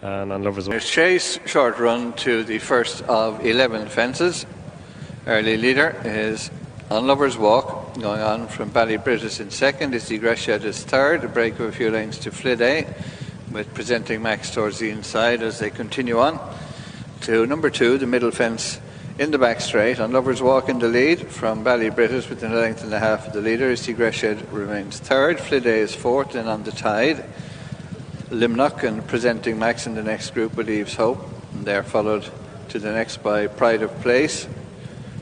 And on Lovers Walk. Chase, short run to the first of 11 fences. Early leader is on Lovers Walk, going on from Ballybrittis in second. Issy Greshad is third, a break of a few lengths to Fliday, with Presenting Max towards the inside as they continue on to number 2, the middle fence in the back straight. On Lovers Walk in the lead from Ballybrittis within a length and a half of the leader. Issy Greshad remains third, Fliday is fourth, and on the tide Limnock and Presenting Max in the next group with Eve's Hope, and they're followed to the next by Pride of Place,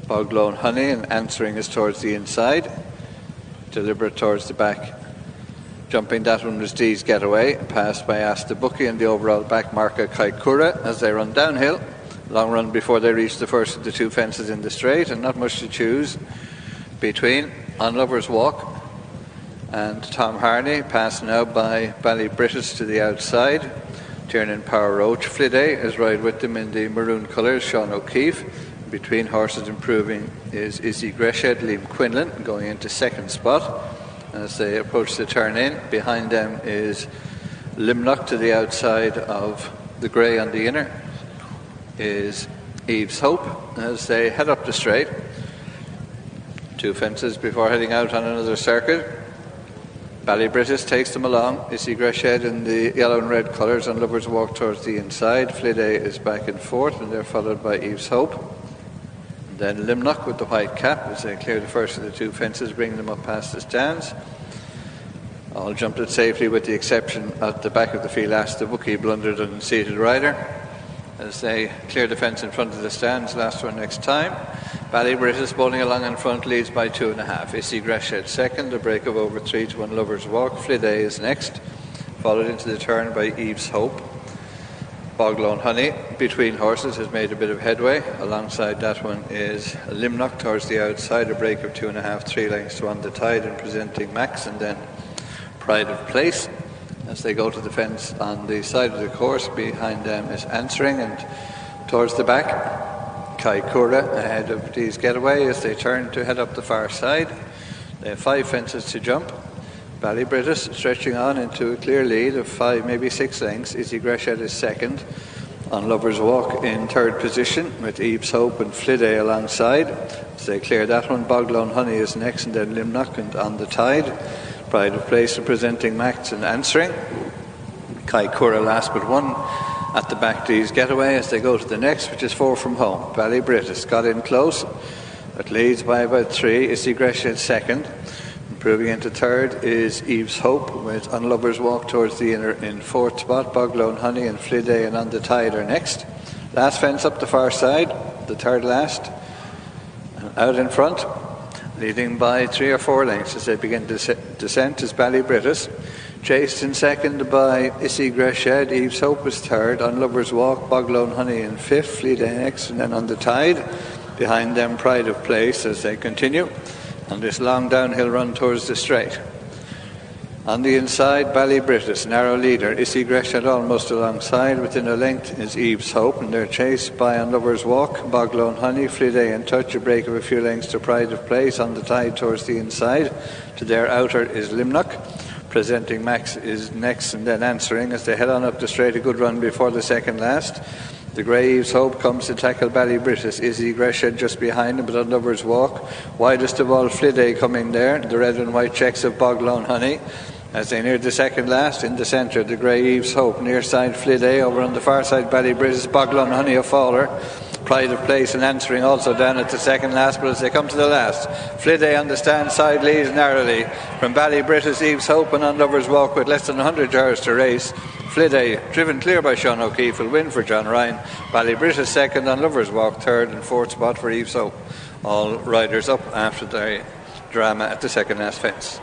Boglone Honey, and Answering is towards the inside, Deliberate towards the back. Jumping that one was Dee's Getaway, passed by Ask the Bookie and the overall back marker Kaikura as they run downhill. Long run before they reach the first of the 2 fences in the straight, and not much to choose between On Lovers Walk and Tom Harney, passed now by Ballybrittis to the outside. Tiernan Power Roach. Fliday is right with them in the maroon colours, Sean O'Keefe. Between horses improving is Issy Greshad, Liam Quinlan going into second spot as they approach the turn in. Behind them is Limnock to the outside of the grey on the inner is Eve's Hope as they head up the straight. 2 fences before heading out on another circuit. Ballybrittis takes them along. Issy Greshad in the yellow and red colours on Lovers Walk towards the inside. Fliday is back and forth, and they're followed by Eve's Hope. And then Limnock with the white cap as they clear the first of the 2 fences, bringing them up past the stands. All jumped it safely with the exception at the back of the field. Ask the Bookie blundered and seated rider as they clear the fence in front of the stands. Last one next time. Ballybrittis bowling along in front, leads by 2.5. Issy Greshad second, a break of over 3 to On Lovers Walk. Fliday is next, followed into the turn by Eve's Hope. Boglone Honey between horses has made a bit of headway. Alongside that one is Limnock towards the outside, a break of 2.5, 3 lengths to On the Tide and Presenting Max, and then Pride of Place as they go to the fence on the side of the course. Behind them is Answering, and towards the back Kaikura ahead of Dee's Getaway as they turn to head up the far side. They have 5 fences to jump. Ballybrittis stretching on into a clear lead of 5, maybe 6 lengths. Issy Greshad is second. On Lovers Walk in third position with Eve's Hope and Fliday alongside. As they clear that one, Boglone Honey is next, and then Limnock and On the Tide. Pride of Place and Presenting Max and Answering. Kaikura last but one. At the back, Dee's Getaway as they go to the next, which is 4 from home. Ballybrittis got in close, but leads by about 3. Issy Greshad second. Improving into third is Eve's Hope with On Lovers Walk towards the inner in 4th spot. Boglone Honey and Fliday and On the Tide are next. Last fence up the far side, the third last. And out in front, leading by 3 or 4 lengths as they begin descent is Ballybrittis. Chased in second by Issy Greshad. Eve's Hope is third. On Lovers Walk, Boglone Honey in 5th. Fliday next, and then On the Tide. Behind them, Pride of Place as they continue on this long downhill run towards the straight. On the inside, Ballybrittis, narrow leader. Issy Greshad almost alongside. Within a length is Eve's Hope, and they're chased by On Lovers Walk, Boglone Honey, Fliday in touch, a break of a few lengths to Pride of Place. On the Tide towards the inside. To their outer is Limnock. Presenting Max is next, and then Answering as they head on up the straight. A good run before the second last. The grey Eve's Hope comes to tackle Ballybrittis. Issy Greshad just behind him, but On Lovers Walk. Widest of all, Fliday coming there. The red and white checks of Boglone Honey as they near the second last. In the centre, the grey Eve's Hope. Near side, Fliday. Over on the far side, Ballybrittis. Boglone Honey a faller. Pride of Place and Answering also down at the second last, but as they come to the last, Fliday on the stand side leads narrowly from Ballybrittis. Eve's Hope and On Lovers Walk with less than 100 yards to race. Fliday, driven clear by Sean O'Keefe, will win for John Ryan. Ballybrittis second, On Lovers Walk third, and 4th spot for Eve's Hope. All riders up after the drama at the second last fence.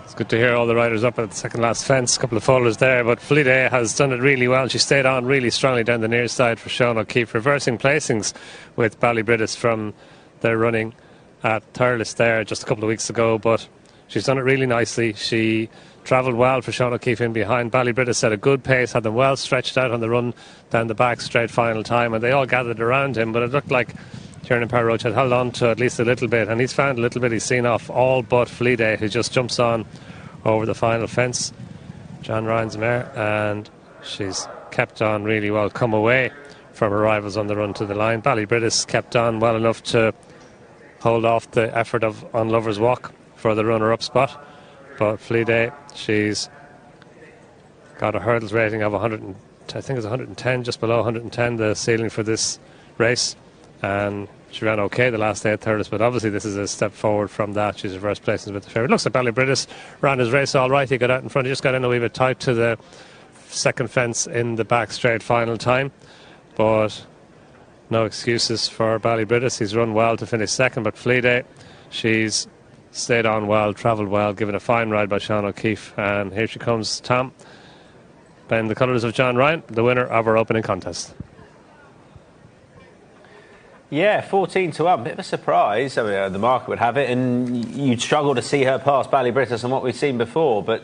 It's good to hear all the riders up at the second last fence. A couple of folders there, but Fliday has done it really well. She stayed on really strongly down the near side for Sean O'Keefe, reversing placings with Ballybrittis from their running at Thurles there just a couple of weeks ago, but she's done it really nicely. She travelled well for Sean O'Keefe in behind. Ballybrittis set a good pace, had them well stretched out on the run down the back straight final time, and they all gathered around him, but it looked like Tiernan Power Roach had held on to at least a little bit, and he's found a little bit he's seen off all but Fliday, who just jumps on over the final fence. John Ryan's mare, and she's kept on really well, come away from her rivals on the run to the line. Ballybridis kept on well enough to hold off the effort of On Lover's Walk for the runner-up spot. But Fleet she's got a hurdles rating of 100, I think it's 110, just below 110, the ceiling for this race. And she ran okay the last 8 hurdles, but obviously this is a step forward from that. She's reverse placings with the favourite. Looks like Ballybridis ran his race all right. He got out in front. He just got in a wee bit tight to the second fence in the back straight final time. But no excuses for Ballybridis. He's run well to finish second, but Fleet she's stayed on well, travelled well, given a fine ride by Sean O'Keefe. And here she comes, Tom, in the colours of John Ryan, the winner of our opening contest. Yeah, 14-1, bit of a surprise. I mean, the market would have it, and you'd struggle to see her past Ballybridis and what we've seen before, but